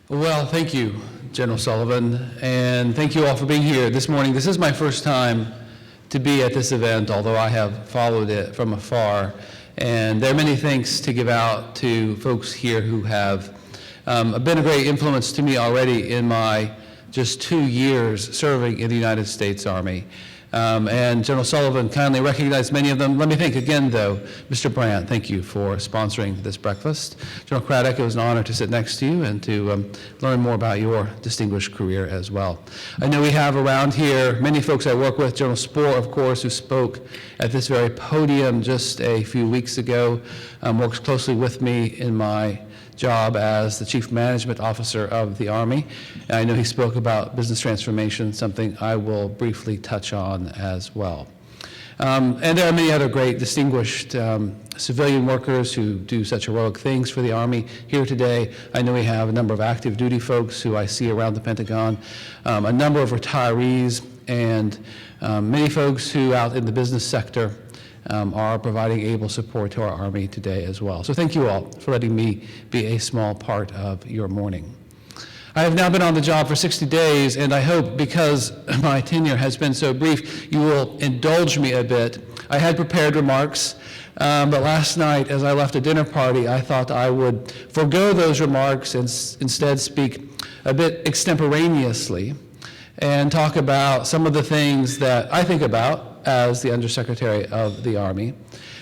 Well, thank you, General Sullivan, and thank you all for being here this morning. This is my first time to be at this event, although I have followed it from afar. And there are many thanks to give out to folks here who have been a great influence to me already in my just 2 years serving in the United States Army. And General Sullivan kindly recognized many of them. Let me thank again, though, Mr. Brandt, thank you for sponsoring this breakfast. General Craddock, it was an honor to sit next to you and to learn more about your distinguished career as well. I know we have around here many folks I work with, General Spohr, of course, who spoke at this very podium just a few weeks ago, works closely with me in my job as the Chief Management Officer of the Army. And I know he spoke about business transformation, something I will briefly touch on as well. And there are many other great distinguished civilian workers who do such heroic things for the Army here today. I know we have a number of active duty folks who I see around the Pentagon, a number of retirees, and many folks who out in the business sector are providing able support to our Army today as well. So thank you all for letting me be a small part of your morning. I have now been on the job for 60 days, and I hope because my tenure has been so brief, you will indulge me a bit. I had prepared remarks, but last night as I left a dinner party, I thought I would forego those remarks and instead speak a bit extemporaneously and talk about some of the things that I think about as the Undersecretary of the Army.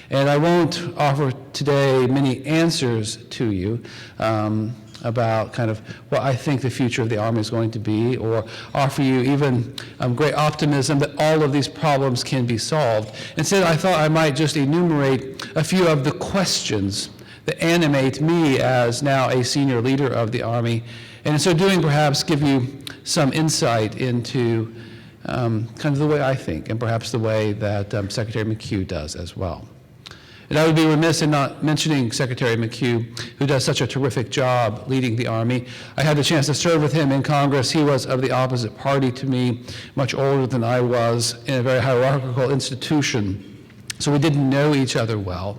And I won't offer today many answers to you about kind of what I think the future of the Army is going to be, or offer you even great optimism that all of these problems can be solved. Instead, I thought I might just enumerate a few of the questions that animate me as now a senior leader of the Army, and in so doing perhaps give you some insight into kind of the way I think, and perhaps the way that Secretary McHugh does as well. And I would be remiss in not mentioning Secretary McHugh, who does such a terrific job leading the Army. I had the chance to serve with him in Congress. He was of the opposite party to me, much older than I was, in a very hierarchical institution. So we didn't know each other well.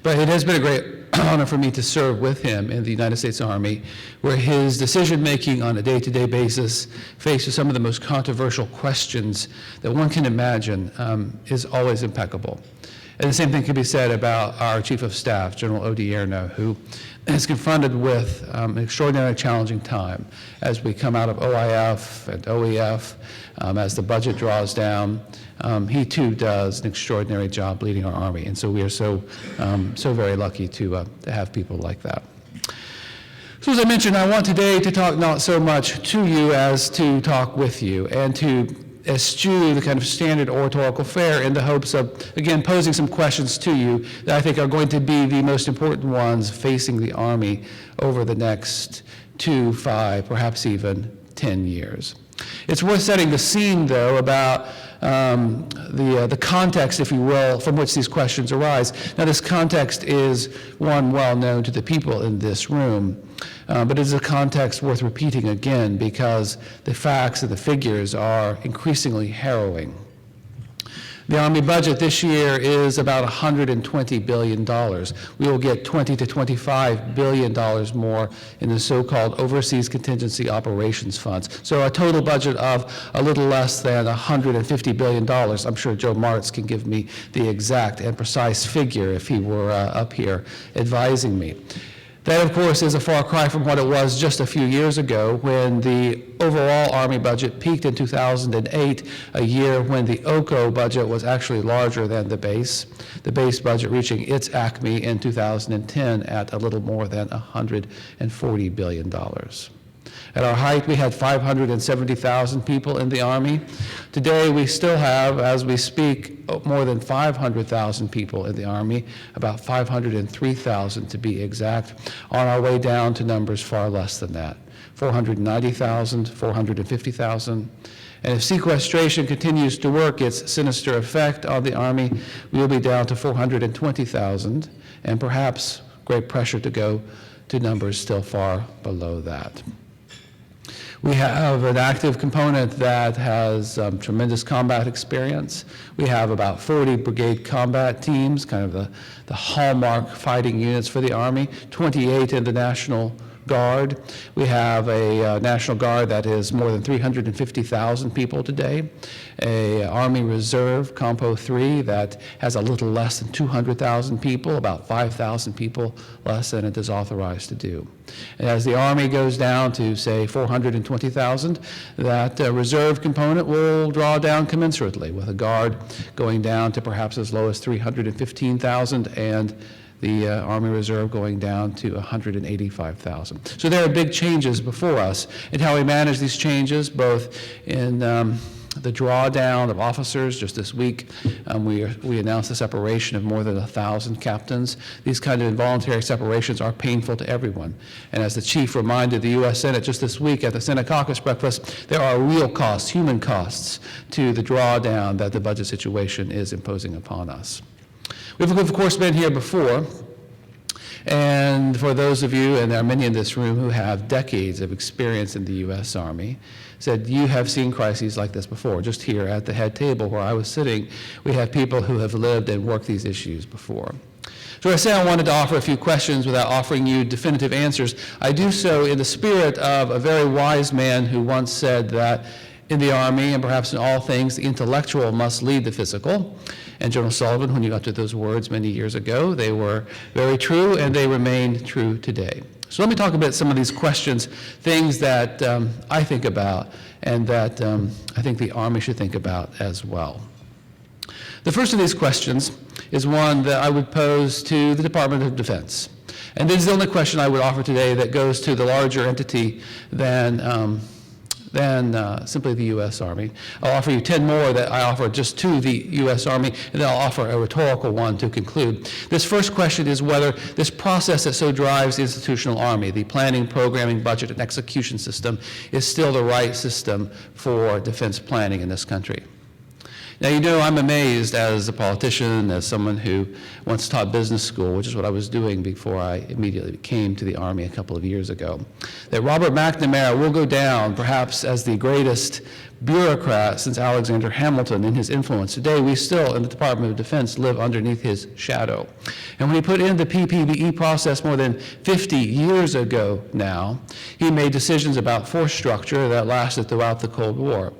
But it has been a great honor for me to serve with him in the United States Army, where his decision-making on a day-to-day basis, faced with some of the most controversial questions that one can imagine, is always impeccable. And the same thing can be said about our Chief of Staff, General Odierno, who is confronted with an extraordinarily challenging time as we come out of OIF and OEF, as the budget draws down. He too does an extraordinary job leading our Army, and so we are so very lucky to have people like that. So as I mentioned, I want today to talk not so much to you as to talk with you, and to eschew the kind of standard oratorical fare in the hopes of, again, posing some questions to you that I think are going to be the most important ones facing the Army over the next 2, 5, perhaps even 10 years. It's worth setting the scene, though, about the context, if you will, from which these questions arise. Now, this context is one well known to the people in this room, but it is a context worth repeating again because the facts and the figures are increasingly harrowing. The Army budget this year is about $120 billion. We will get $20 to $25 billion more in the so-called Overseas Contingency Operations Funds. So a total budget of a little less than $150 billion. I'm sure Joe Martz can give me the exact and precise figure if he were up here advising me. That, of course, is a far cry from what it was just a few years ago when the overall Army budget peaked in 2008, a year when the OCO budget was actually larger than the base budget reaching its acme in 2010 at a little more than $140 billion. At our height, we had 570,000 people in the Army. Today, we still have, as we speak, more than 500,000 people in the Army, about 503,000 to be exact, on our way down to numbers far less than that, 490,000, 450,000. And if sequestration continues to work its sinister effect on the Army, we will be down to 420,000, and perhaps great pressure to go to numbers still far below that. We have an active component that has tremendous combat experience. We have about 40 brigade combat teams, kind of the hallmark fighting units for the Army, 28 in the National Guard. We have a National Guard that is more than 350,000 people today, a Army Reserve Compo 3 that has a little less than 200,000 people, about 5,000 people less than it is authorized to do. And as the Army goes down to, say, 420,000, that reserve component will draw down commensurately, with a Guard going down to perhaps as low as 315,000 and the Army Reserve going down to 185,000. So there are big changes before us in how we manage these changes, both in the drawdown of officers. Just this week, we announced the separation of more than 1,000 captains. These kind of involuntary separations are painful to everyone. And as the chief reminded the U.S. Senate just this week at the Senate caucus breakfast, there are real costs, human costs, to the drawdown that the budget situation is imposing upon us. We've, of course, been here before, and for those of you, and there are many in this room who have decades of experience in the U.S. Army, said you have seen crises like this before. Just here at the head table where I was sitting, we have people who have lived and worked these issues before. So I say I wanted to offer a few questions without offering you definitive answers. I do so in the spirit of a very wise man who once said that in the Army, and perhaps in all things, the intellectual must lead the physical. And General Sullivan, when you uttered those words many years ago, they were very true, and they remain true today. So let me talk about some of these questions, things that I think about, and that I think the Army should think about as well. The first of these questions is one that I would pose to the Department of Defense. And this is the only question I would offer today that goes to the larger entity than simply the U.S. Army. I'll offer you 10 more that I offer just to the U.S. Army, and then I'll offer a rhetorical one to conclude. This first question is whether this process that so drives the institutional Army, the planning, programming, budget, and execution system, is still the right system for defense planning in this country. Now, you know, I'm amazed as a politician, as someone who once taught business school, which is what I was doing before I immediately came to the Army a couple of years ago, that Robert McNamara will go down perhaps as the greatest bureaucrat since Alexander Hamilton in his influence. Today, we still, in the Department of Defense, live underneath his shadow. And when he put in the PPBE process more than 50 years ago now, he made decisions about force structure that lasted throughout the Cold War.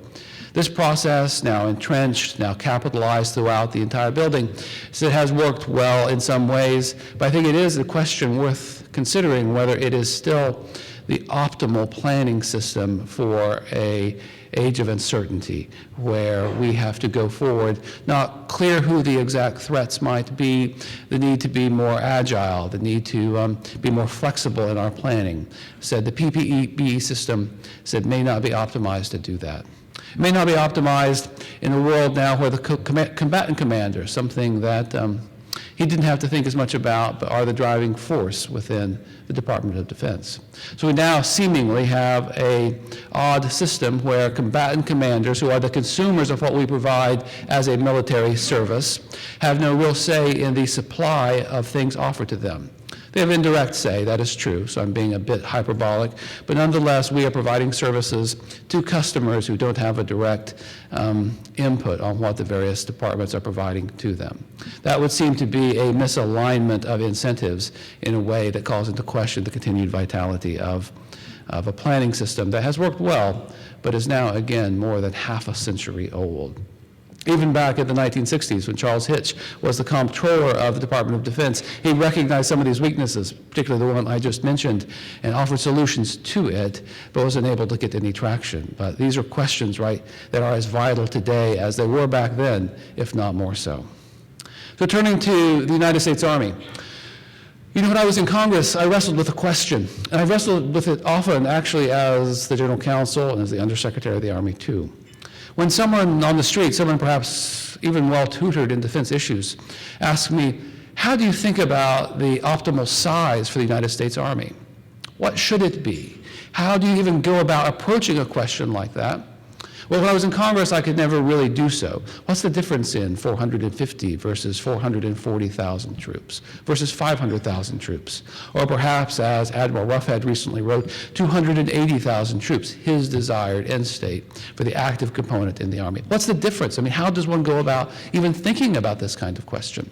This process, now entrenched, now capitalized throughout the entire building, so it has worked well in some ways, but I think it is a question worth considering whether it is still the optimal planning system for an age of uncertainty, where we have to go forward, not clear who the exact threats might be, the need to be more agile, the need to be more flexible in our planning. Said the PPBE system may not be optimized to do that. It may not be optimized in a world now where the combatant commander, something that he didn't have to think as much about, but are the driving force within the Department of Defense. So we now seemingly have an odd system where combatant commanders, who are the consumers of what we provide as a military service, have no real say in the supply of things offered to them. They have indirect say, that is true, so I'm being a bit hyperbolic, but nonetheless, we are providing services to customers who don't have a direct input on what the various departments are providing to them. That would seem to be a misalignment of incentives in a way that calls into question the continued vitality of a planning system that has worked well, but is now, again, more than half a century old. Even back in the 1960s, when Charles Hitch was the comptroller of the Department of Defense, he recognized some of these weaknesses, particularly the one I just mentioned, and offered solutions to it, but wasn't able to get any traction. But these are questions, right, that are as vital today as they were back then, if not more so. So turning to the United States Army. You know, when I was in Congress, I wrestled with a question, and I wrestled with it often, actually, as the General Counsel and as the Undersecretary of the Army, too. When someone on the street, someone perhaps even well-tutored in defense issues, asked me, how do you think about the optimal size for the United States Army? What should it be? How do you even go about approaching a question like that? Well, when I was in Congress, I could never really do so. What's the difference in 450 versus 440,000 troops versus 500,000 troops? Or perhaps, as Admiral Roughead recently wrote, 280,000 troops, his desired end state for the active component in the Army. What's the difference? I mean, how does one go about even thinking about this kind of question?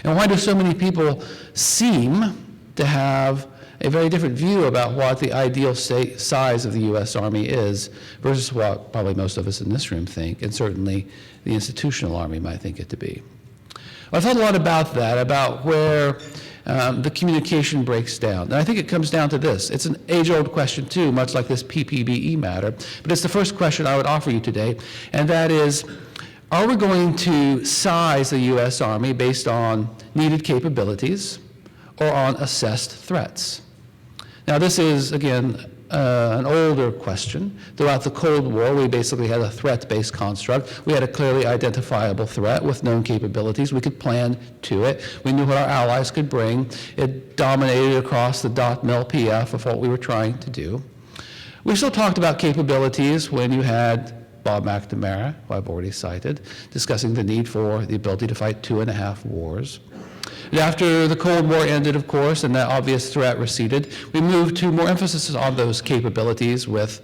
And why do so many people seem to have a very different view about what the ideal size of the U.S. Army is versus what probably most of us in this room think, and certainly the institutional Army might think it to be. I thought a lot about that, about where the communication breaks down. And I think it comes down to this. It's an age-old question, too, much like this PPBE matter. But it's the first question I would offer you today, and that is, are we going to size the U.S. Army based on needed capabilities or on assessed threats? Now, this is, again, an older question. Throughout the Cold War, we basically had a threat-based construct. We had a clearly identifiable threat with known capabilities. We could plan to it. We knew what our allies could bring. It dominated across the .mil-PF of what we were trying to do. We still talked about capabilities when you had Bob McNamara, who I've already cited, discussing the need for the ability to fight 2.5 wars. And after the Cold War ended, of course, and that obvious threat receded, we moved to more emphasis on those capabilities with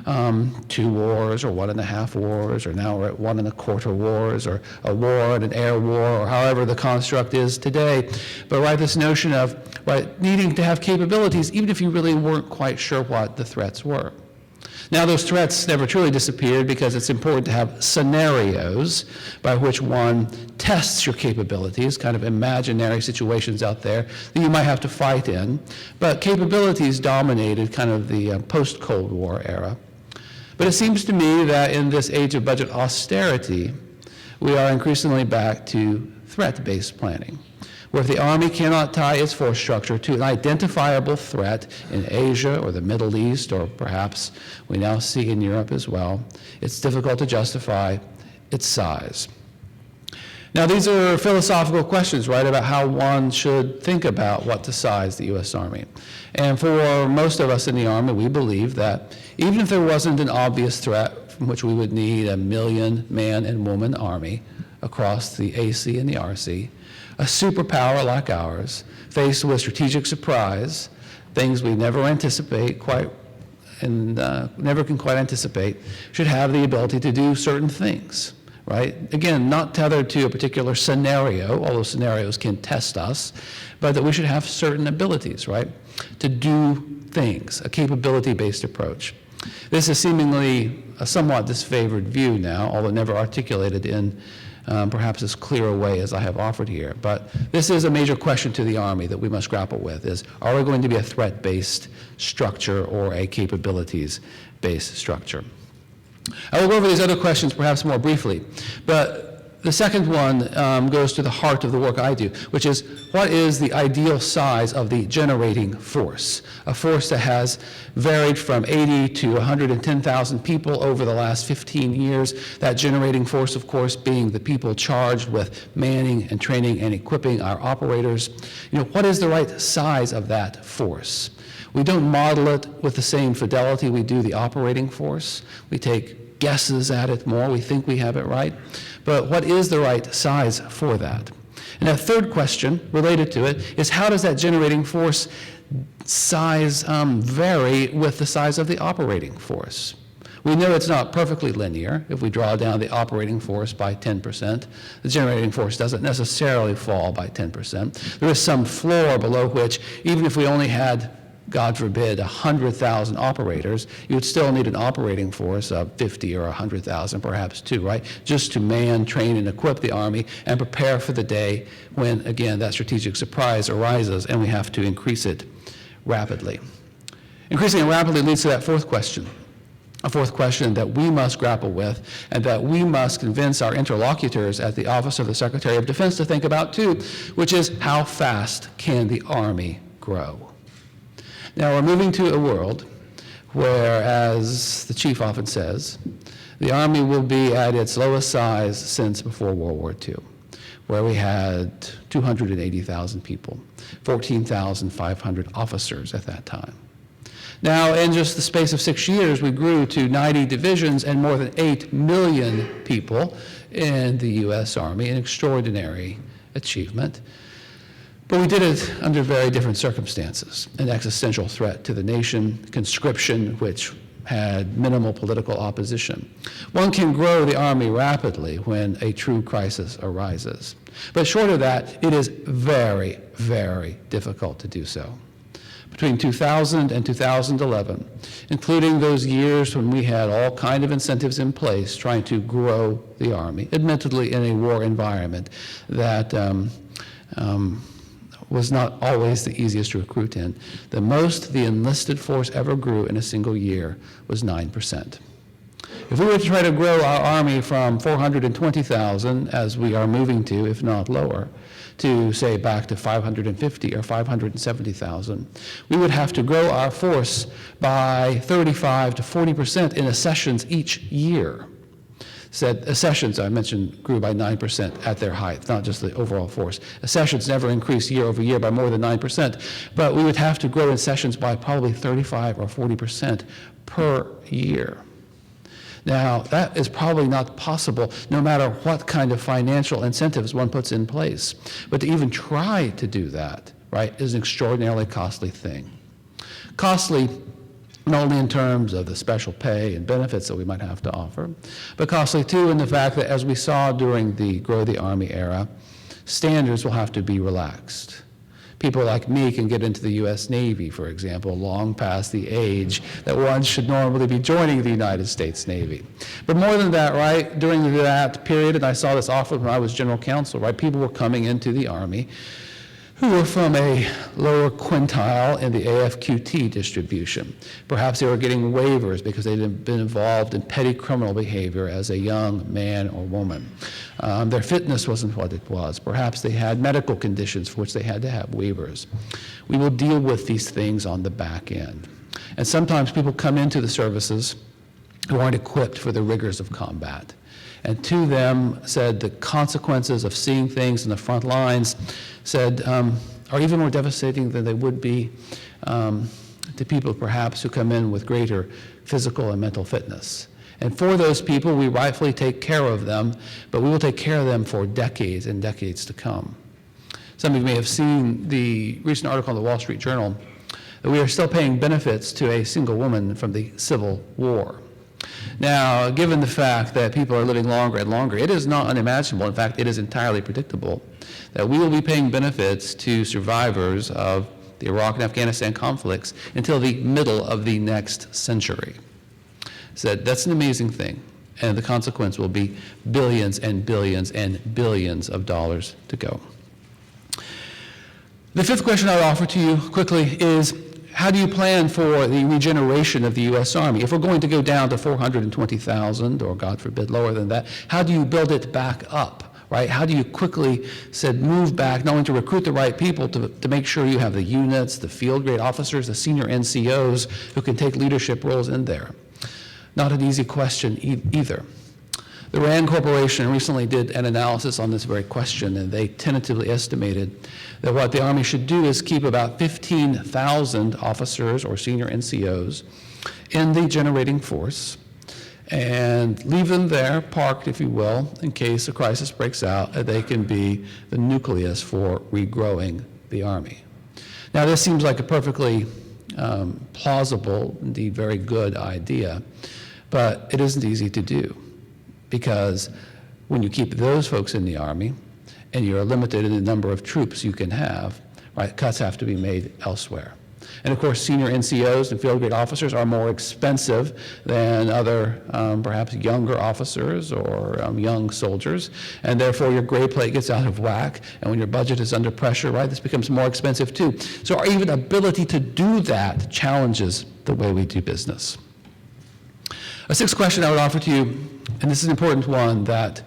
2 wars or 1.5 wars, or now we're at 1.25 wars, or a war and an air war, or however the construct is today. But this notion of needing to have capabilities, even if you really weren't quite sure what the threats were. Now, those threats never truly disappeared because it's important to have scenarios by which one tests your capabilities, kind of imaginary situations out there that you might have to fight in. But capabilities dominated kind of the post-Cold War era. But it seems to me that in this age of budget austerity, we are increasingly back to threat-based planning, where if the Army cannot tie its force structure to an identifiable threat in Asia or the Middle East, or perhaps we now see in Europe as well, it's difficult to justify its size. Now, these are philosophical questions, about how one should think about what to size the U.S. Army. And for most of us in the Army, we believe that even if there wasn't an obvious threat from which we would need a 1 million man and woman army across the AC and the RC, a superpower like ours, faced with strategic surprise, things we never anticipate never can quite anticipate, should have the ability to do certain things, Again, not tethered to a particular scenario, although scenarios can test us, but that we should have certain abilities, to do things, a capability-based approach. This is seemingly a somewhat disfavored view now, although never articulated in perhaps as clear a way as I have offered here. But this is a major question to the Army that we must grapple with, is are we going to be a threat-based structure or a capabilities-based structure? I will go over these other questions perhaps more briefly, but the second one goes to the heart of the work I do, which is what is the ideal size of the generating force? A force that has varied from 80 to 110,000 people over the last 15 years. That generating force, of course, being the people charged with manning and training and equipping our operators. What is the right size of that force? We don't model it with the same fidelity we do the operating force. We take guesses at it more. We think we have it right. But what is the right size for that? And a third question related to it is, how does that generating force size vary with the size of the operating force? We know it's not perfectly linear. If we draw down the operating force by 10%, the generating force doesn't necessarily fall by 10%. There is some floor below which, even if we only had, God forbid, 100,000 operators, you would still need an operating force of 50 or 100,000, perhaps two, just to man, train, and equip the Army and prepare for the day when, again, that strategic surprise arises and we have to increase it rapidly. Increasing it rapidly leads to that fourth question, a fourth question that we must grapple with and that we must convince our interlocutors at the Office of the Secretary of Defense to think about too, which is, how fast can the Army grow? Now, we're moving to a world where, as the chief often says, the Army will be at its lowest size since before World War II, where we had 280,000 people, 14,500 officers at that time. Now, in just the space of 6 years, we grew to 90 divisions and more than 8 million people in the U.S. Army, an extraordinary achievement. But we did it under very different circumstances: an existential threat to the nation, conscription, which had minimal political opposition. One can grow the Army rapidly when a true crisis arises. But short of that, it is very, very difficult to do so. Between 2000 and 2011, including those years when we had all kind of incentives in place trying to grow the Army, admittedly in a war environment that was not always the easiest to recruit in. The most the enlisted force ever grew in a single year was 9%. If we were to try to grow our Army from 420,000, as we are moving to, if not lower, to say back to 550 or 570,000, we would have to grow our force by 35 to 40% in accessions each year. Accessions, I mentioned, grew by 9% at their height, not just the overall force. Accessions never increased year over year by more than 9%, but we would have to grow accessions by probably 35 or 40% per year. Now, that is probably not possible no matter what kind of financial incentives one puts in place. But to even try to do that, right, is an extraordinarily costly thing. Costly not only in terms of the special pay and benefits that we might have to offer, but costly too in the fact that, as we saw during the Grow the Army era, standards will have to be relaxed. People like me can get into the U.S. Navy, for example, long past the age that one should normally be joining the United States Navy. But more than that, right, during that period, and I saw this often when I was general counsel, right, people were coming into the Army who were from a lower quintile in the AFQT distribution. Perhaps they were getting waivers because they had been involved in petty criminal behavior as a young man or woman. Their fitness wasn't what it was. Perhaps they had medical conditions for which they had to have waivers. We will deal with these things on the back end. And sometimes people come into the services who aren't equipped for the rigors of combat. And to them, said the consequences of seeing things in the front lines said are even more devastating than they would be to people perhaps who come in with greater physical and mental fitness. And for those people, we rightfully take care of them, but we will take care of them for decades and decades to come. Some of you may have seen the recent article in the Wall Street Journal that we are still paying benefits to a single woman from the Civil War. Now, given the fact that people are living longer and longer, it is not unimaginable, in fact, it is entirely predictable, that we will be paying benefits to survivors of the Iraq and Afghanistan conflicts until the middle of the next century. So that's an amazing thing, and the consequence will be billions and billions and billions of dollars to go. The fifth question I would offer to you quickly is, how do you plan for the regeneration of the U.S. Army? If we're going to go down to 420,000, or God forbid lower than that, how do you build it back up, right? How do you quickly move back, not only to recruit the right people, to make sure you have the units, the field grade officers, the senior NCOs who can take leadership roles in there? Not an easy question either. The RAND Corporation recently did an analysis on this very question, and they tentatively estimated that what the Army should do is keep about 15,000 officers or senior NCOs in the generating force and leave them there, parked, if you will, in case a crisis breaks out, and they can be the nucleus for regrowing the Army. Now, this seems like a perfectly plausible, indeed very good idea, but it isn't easy to do, because when you keep those folks in the Army and you're limited in the number of troops you can have, right, cuts have to be made elsewhere. And of course, senior NCOs and field grade officers are more expensive than other perhaps younger officers or young soldiers, and therefore your gray plate gets out of whack, and when your budget is under pressure, right, this becomes more expensive too. So our even ability to do that challenges the way we do business. A sixth question I would offer to you, and this is an important one that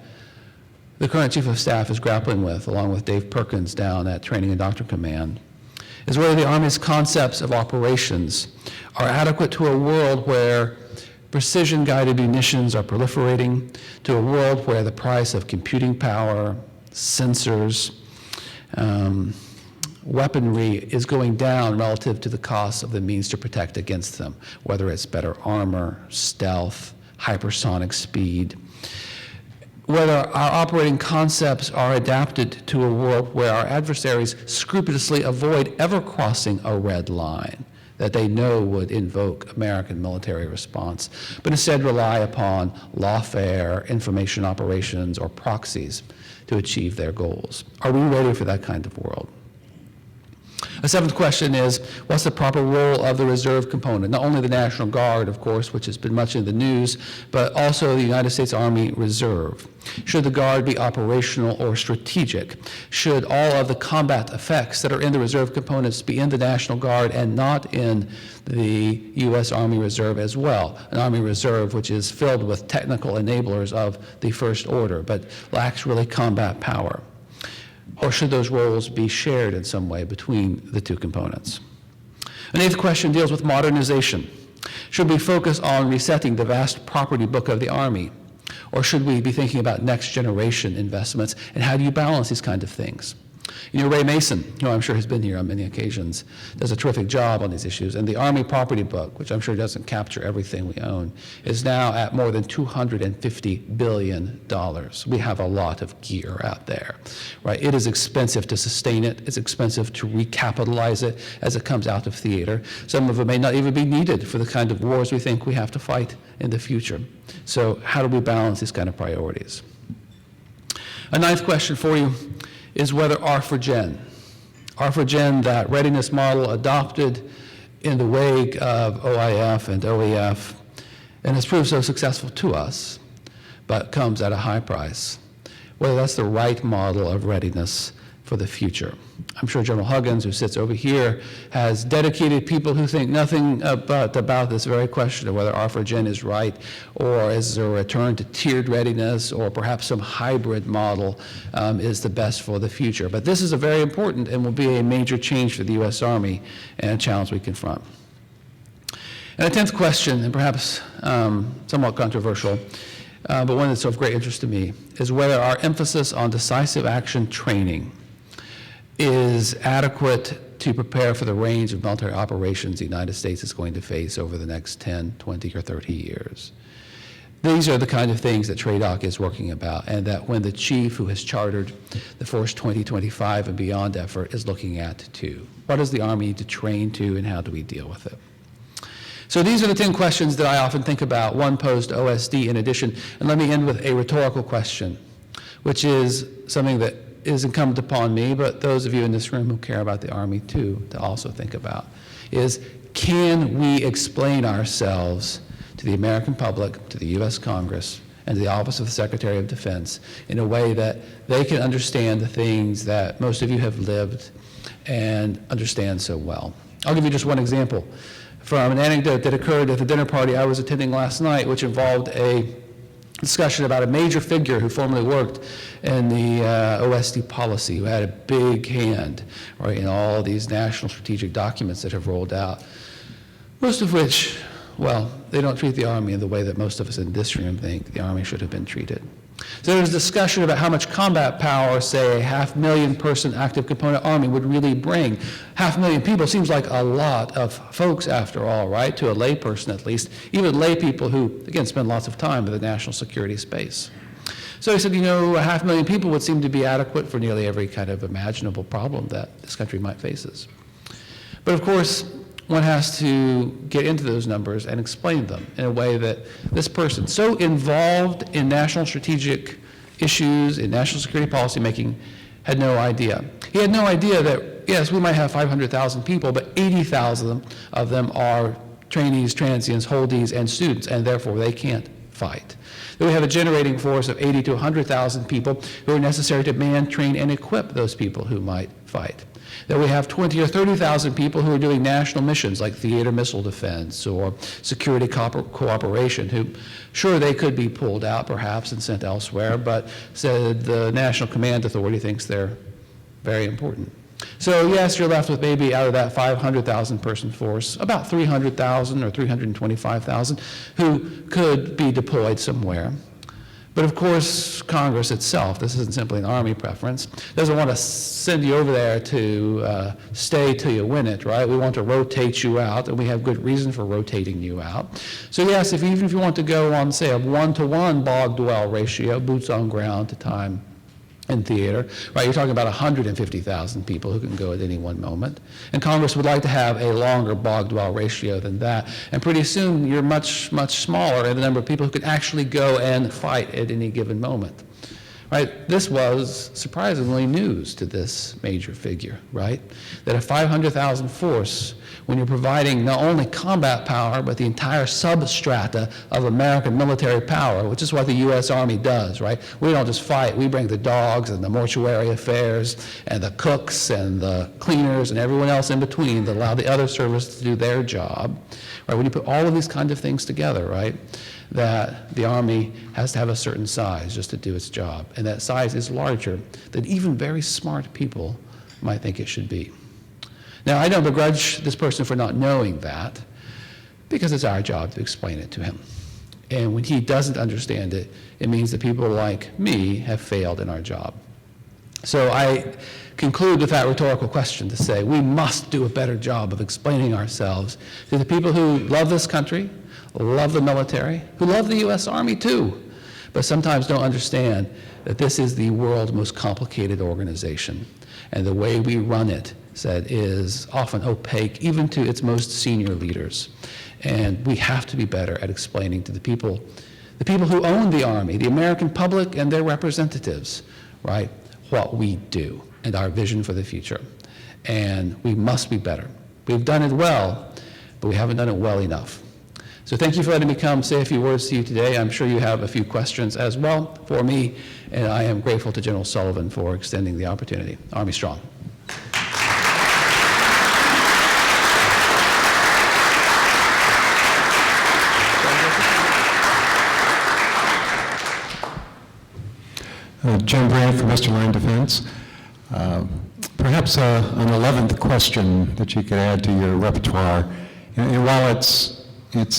the current Chief of Staff is grappling with, along with Dave Perkins down at Training and Doctrine Command, is whether the Army's concepts of operations are adequate to a world where precision-guided munitions are proliferating, to a world where the price of computing power, sensors, weaponry is going down relative to the cost of the means to protect against them, whether it's better armor, stealth, hypersonic speed, whether our operating concepts are adapted to a world where our adversaries scrupulously avoid ever crossing a red line that they know would invoke American military response, but instead rely upon lawfare, information operations, or proxies to achieve their goals. Are we ready for that kind of world? A seventh question is, what's the proper role of the reserve component? Not only the National Guard, of course, which has been much in the news, but also the United States Army Reserve. Should the Guard be operational or strategic? Should all of the combat effects that are in the reserve components be in the National Guard and not in the U.S. Army Reserve as well? An Army Reserve which is filled with technical enablers of the First Order, but lacks really combat power. Or should those roles be shared in some way between the two components? An eighth question deals with modernization. Should we focus on resetting the vast property book of the Army? Or should we be thinking about next generation investments? And how do you balance these kinds of things? You know, Ray Mason, who I'm sure has been here on many occasions, does a terrific job on these issues. And the Army property book, which I'm sure doesn't capture everything we own, is now at more than $250 billion. We have a lot of gear out there, right? It is expensive to sustain it. It's expensive to recapitalize it as it comes out of theater. Some of it may not even be needed for the kind of wars we think we have to fight in the future. So how do we balance these kind of priorities? A ninth question for you is whether R4Gen, that readiness model adopted in the wake of OIF and OEF, and has proved so successful to us, but comes at a high price, whether that's the right model of readiness for the future. I'm sure General Huggins, who sits over here, has dedicated people who think nothing about this very question of whether R4Gen is right, or is there a return to tiered readiness, or perhaps some hybrid model is the best for the future. But this is a very important and will be a major change for the U.S. Army and a challenge we confront. And a 10th question, and perhaps somewhat controversial, but one that's of great interest to me, is whether our emphasis on decisive action training is adequate to prepare for the range of military operations the United States is going to face over the next 10, 20, or 30 years. These are the kind of things that TRADOC is working about, and that when the chief who has chartered the Force 2025 and beyond effort is looking at too. What does the Army need to train to, and how do we deal with it? So these are the 10 questions that I often think about, one posed to OSD in addition. And let me end with a rhetorical question, which is something that is incumbent upon me, but those of you in this room who care about the Army too, to also think about, is can we explain ourselves to the American public, to the U.S. Congress, and to the Office of the Secretary of Defense in a way that they can understand the things that most of you have lived and understand so well? I'll give you just one example from an anecdote that occurred at the dinner party I was attending last night, which involved a discussion about a major figure who formerly worked in the OSD policy, who had a big hand, right, in all these national strategic documents that have rolled out, most of which, well, they don't treat the Army in the way that most of us in this room think the Army should have been treated. So there's discussion about how much combat power, say, a 500,000 person active component Army would really bring. 500,000 people seems like a lot of folks after all, right, to a lay person at least, even lay people who, again, spend lots of time in the national security space. So he said, you know, 500,000 people would seem to be adequate for nearly every kind of imaginable problem that this country might face. But of course, one has to get into those numbers and explain them in a way that this person, so involved in national strategic issues, in national security policy making, had no idea. He had no idea that, yes, we might have 500,000 people, but 80,000 of them are trainees, transients, holdees, and students, and therefore they can't fight. That we have a generating force of 80 to 100,000 people who are necessary to man, train, and equip those people who might fight. That we have 20 or 30,000 people who are doing national missions like theater missile defense or security cooperation, who, sure, they could be pulled out perhaps and sent elsewhere, but said the National Command Authority thinks they're very important. So yes, you're left with maybe out of that 500,000 person force, about 300,000 or 325,000 who could be deployed somewhere. But of course, Congress itself, this isn't simply an Army preference, doesn't want to send you over there to stay till you win it, right? We want to rotate you out, and we have good reason for rotating you out. So yes, even if you want to go on, say, a 1-to-1 bog-dwell ratio, boots on ground to time in theater, right? You're talking about 150,000 people who can go at any one moment. And Congress would like to have a longer bog-dwell ratio than that. And pretty soon, you're much, much smaller in the number of people who can actually go and fight at any given moment. right? This was surprisingly news to this major figure, right? That a 500,000 force, when you're providing not only combat power, but the entire substrata of American military power, which is what the U.S. Army does, right? We don't just fight, we bring the dogs and the mortuary affairs and the cooks and the cleaners and everyone else in between that allow the other services to do their job, right? When you put all of these kind of things together, right, that the Army has to have a certain size just to do its job, and that size is larger than even very smart people might think it should be. Now, I don't begrudge this person for not knowing that, because it's our job to explain it to him. And when he doesn't understand it, it means that people like me have failed in our job. So I conclude with that rhetorical question to say, we must do a better job of explaining ourselves to the people who love this country, love the military, who love the U.S. Army too, but sometimes don't understand that this is the world's most complicated organization. And the way we run it is often opaque, even to its most senior leaders. And we have to be better at explaining to the people who own the Army, the American public and their representatives, right, what we do and our vision for the future. And we must be better. We've done it well, but we haven't done it well enough. So thank you for letting me come say a few words to you today. I'm sure you have a few questions as well for me, and I am grateful to General Sullivan for extending the opportunity. Army strong. Jim Brand from Western Line Defense. Perhaps an 11th question that you could add to your repertoire. And while it's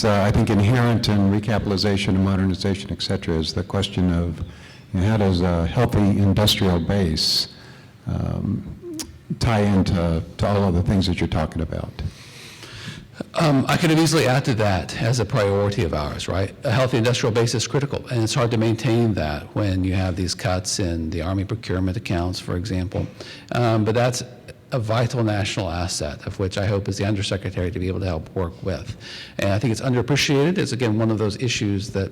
I think inherent in recapitalization and modernization, et cetera, is the question of how does a healthy industrial base tie into all of the things that you're talking about? I could have easily added that as a priority of ours, right? A healthy industrial base is critical, and it's hard to maintain that when you have these cuts in the Army procurement accounts, for example. But that's a vital national asset, of which I hope is the Undersecretary to be able to help work with. And I think it's underappreciated. It's, again, one of those issues that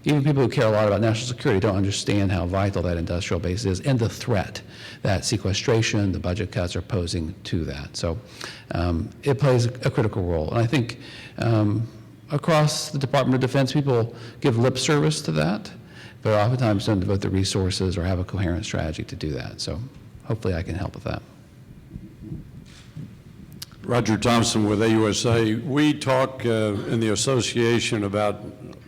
even people who care a lot about national security don't understand how vital that industrial base is and the threat that sequestration, the budget cuts are posing to that. So it plays a critical role. And I think across the Department of Defense, people give lip service to that, but oftentimes don't devote the resources or have a coherent strategy to do that. So hopefully I can help with that. Roger Thompson with AUSA. We talk in the association about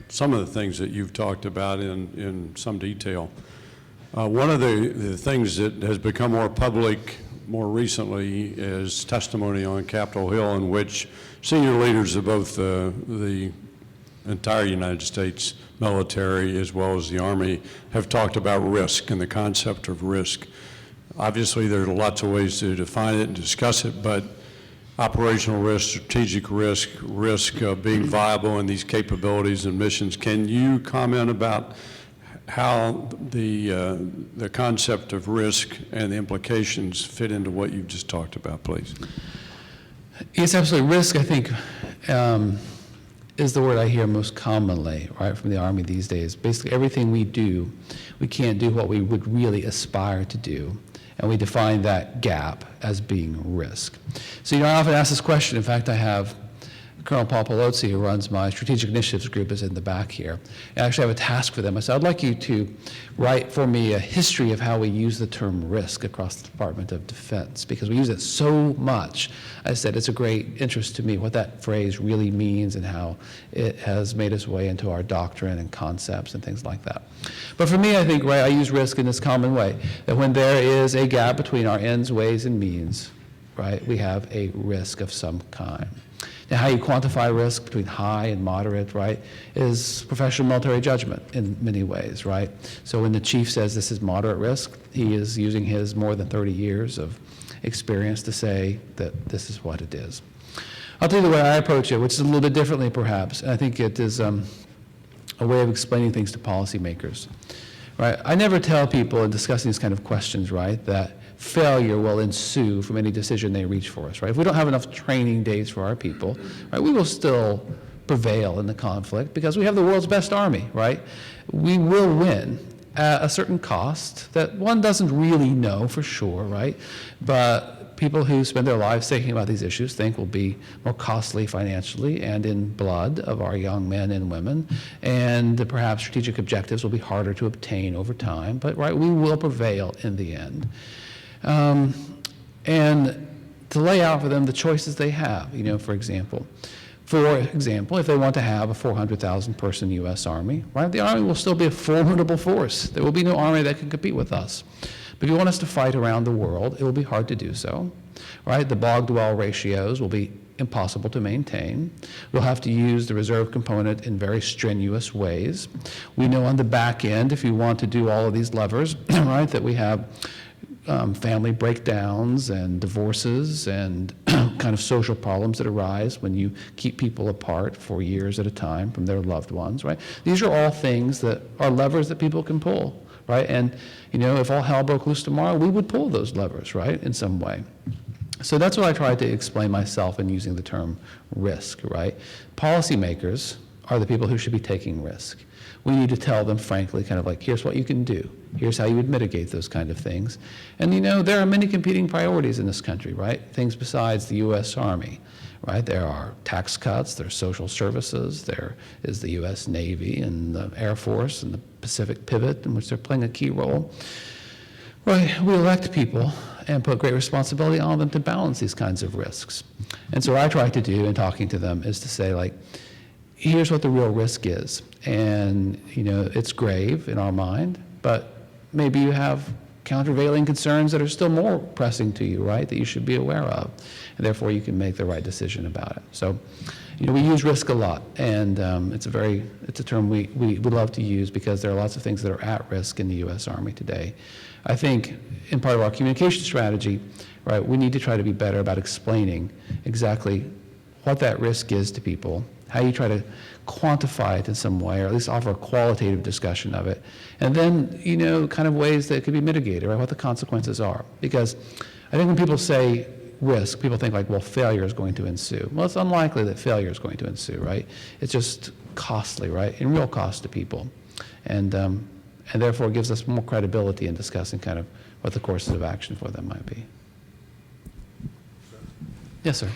some of the things that you've talked about in some detail. One of the things that has become more public more recently is testimony on Capitol Hill in which senior leaders of both the entire United States military as well as the Army have talked about risk and the concept of risk. Obviously, there are lots of ways to define it and discuss it, but operational risk, strategic risk, risk of being viable in these capabilities and missions. Can you comment about how the concept of risk and the implications fit into what you've just talked about, please? Yes, absolutely. Risk, I think, is the word I hear most commonly, right, from the Army these days. Basically, everything we do, we can't do what we would really aspire to do. And we define that gap as being risk. So, I often ask this question. In fact, I have Colonel Paul Pelozzi, who runs my Strategic Initiatives group, is in the back here. I actually have a task for them. I said, I'd like you to write for me a history of how we use the term risk across the Department of Defense, because we use it so much. I said, it's a great interest to me what that phrase really means and how it has made its way into our doctrine and concepts and things like that. But for me, I think, right, I use risk in this common way, that when there is a gap between our ends, ways, and means, right, we have a risk of some kind. Now, how you quantify risk between high and moderate, right, is professional military judgment in many ways, right? So when the chief says this is moderate risk, he is using his more than 30 years of experience to say that this is what it is. I'll tell you the way I approach it, which is a little bit differently perhaps, and I think it is a way of explaining things to policymakers, right? I never tell people in discussing these kind of questions, right, that failure will ensue from any decision they reach for us, right? If we don't have enough training days for our people, right, we will still prevail in the conflict because we have the world's best army, right? We will win at a certain cost that one doesn't really know for sure, right? But people who spend their lives thinking about these issues think will be more costly financially and in blood of our young men and women, and perhaps strategic objectives will be harder to obtain over time, but right, we will prevail in the end. And to lay out for them the choices they have, for example, if they want to have a 400,000 person U.S. Army, right, the Army will still be a formidable force. There will be no Army that can compete with us. But if you want us to fight around the world, it will be hard to do so, right? The bog-to-well ratios will be impossible to maintain. We'll have to use the reserve component in very strenuous ways. We know on the back end, if you want to do all of these levers, right, that we have family breakdowns and divorces and kind of social problems that arise when you keep people apart for years at a time from their loved ones, right? These are all things that are levers that people can pull, right? And, if all hell broke loose tomorrow, we would pull those levers, right, in some way. So that's what I tried to explain myself in using the term risk, right? Policymakers are the people who should be taking risk. We need to tell them, frankly, kind of like, here's what you can do. Here's how you would mitigate those kind of things. And, there are many competing priorities in this country, right? Things besides the U.S. Army, right? There are tax cuts, there's social services, there is the U.S. Navy and the Air Force and the Pacific Pivot, in which they're playing a key role. Right, we elect people and put great responsibility on them to balance these kinds of risks. And so what I try to do in talking to them is to say, like, here's what the real risk is. And, it's grave in our mind, but maybe you have countervailing concerns that are still more pressing to you, right, that you should be aware of. And therefore, you can make the right decision about it. So, we use risk a lot, and it's a term we love to use because there are lots of things that are at risk in the U.S. Army today. I think in part of our communication strategy, right, we need to try to be better about explaining exactly what that risk is to people, how you try to quantify it in some way, or at least offer a qualitative discussion of it, and then, kind of ways that it could be mitigated, right, what the consequences are. Because I think when people say risk, people think like, well, failure is going to ensue. Well, it's unlikely that failure is going to ensue, right? It's just costly, right, and real cost to people. And therefore gives us more credibility in discussing kind of what the courses of action for them might be. Yes, sir.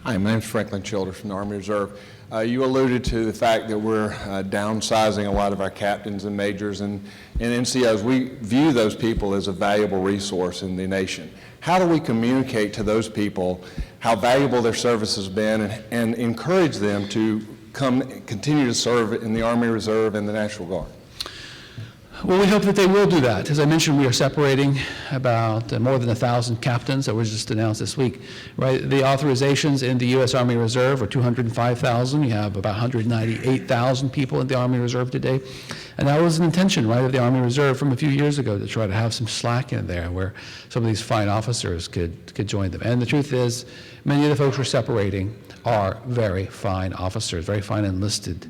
Hi, my name is Franklin Childers from the Army Reserve. You alluded to the fact that we're downsizing a lot of our captains and majors and NCOs. We view those people as a valuable resource in the nation. How do we communicate to those people how valuable their service has been and encourage them to continue to serve in the Army Reserve and the National Guard? Well, we hope that they will do that. As I mentioned, we are separating about more than 1,000 captains that was just announced this week, right? The authorizations in the U.S. Army Reserve are 205,000. You have about 198,000 people in the Army Reserve today. And that was an intention, right, of the Army Reserve from a few years ago to try to have some slack in there where some of these fine officers could join them. And the truth is, many of the folks we're separating are very fine officers, very fine enlisted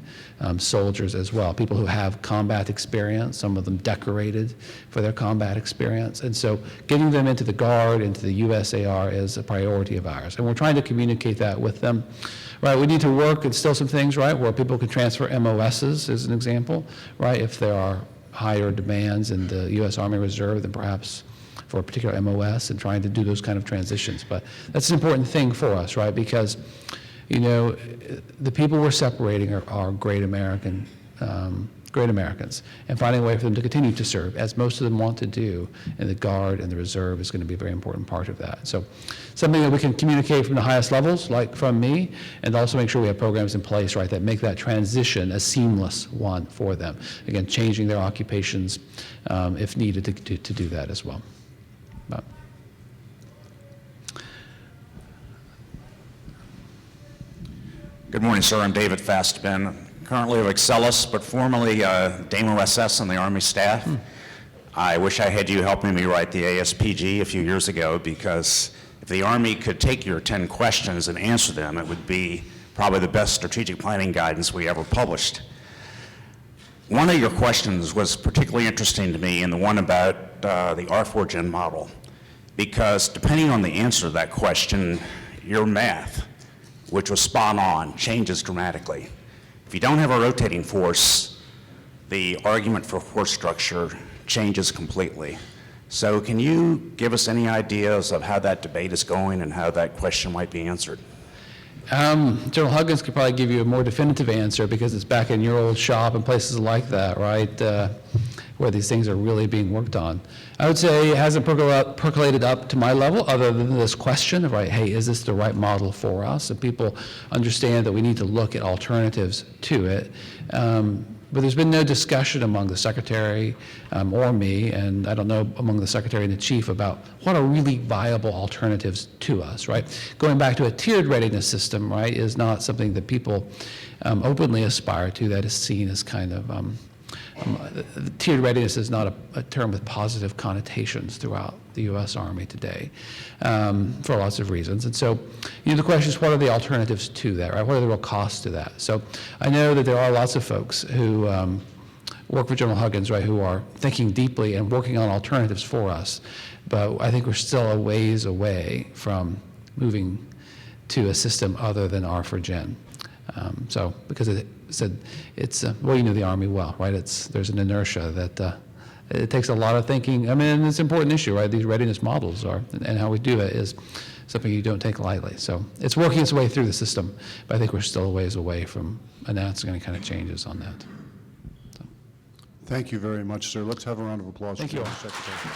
soldiers as well, people who have combat experience, some of them decorated for their combat experience. And so getting them into the Guard, into the USAR is a priority of ours. And we're trying to communicate that with them. Right, we need to work and still some things, right, where people can transfer MOSs as an example, right, if there are higher demands in the U.S. Army Reserve than perhaps for a particular MOS, and trying to do those kind of transitions. But that's an important thing for us, right, because the people we're separating are great Americans, and finding a way for them to continue to serve, as most of them want to do, in the Guard and the Reserve is going to be a very important part of that. So something that we can communicate from the highest levels, like from me, and also make sure we have programs in place, right, that make that transition a seamless one for them. Again, changing their occupations if needed to do that as well. But. Good morning, sir. I'm David Fastbin, currently of Excellus, but formerly Damo SS on the Army staff. I wish I had you helping me write the ASPG a few years ago, because if the Army could take your 10 questions and answer them, it would be probably the best strategic planning guidance we ever published. One of your questions was particularly interesting to me, and the one about the R4Gen model, because depending on the answer to that question, your math, which was spot on, changes dramatically. If you don't have a rotating force, the argument for force structure changes completely. So can you give us any ideas of how that debate is going and how that question might be answered? General Huggins could probably give you a more definitive answer because it's back in your old shop and places like that, right, where these things are really being worked on. I would say it hasn't percolated up to my level other than this question of, right, hey, is this the right model for us? And people understand that we need to look at alternatives to it. But there's been no discussion among the secretary or me, and I don't know among the secretary and the chief about what are really viable alternatives to us, right? Going back to a tiered readiness system, right, is not something that people openly aspire to. That is seen as kind of, tiered readiness is not a term with positive connotations throughout the U.S. Army today for lots of reasons. And so, the question is, what are the alternatives to that, right? What are the real costs to that? So I know that there are lots of folks who work for General Huggins, right, who are thinking deeply and working on alternatives for us. But I think we're still a ways away from moving to a system other than R4Gen. So, because it said it's, well, you know the Army well, right? There's an inertia that it takes a lot of thinking. I mean, it's an important issue, right? These readiness models are, and how we do it is something you don't take lightly. So it's working its way through the system, but I think we're still a ways away from announcing any kind of changes on that. Thank you very much, sir. Let's have a round of applause. Thank for you the all. Secretary.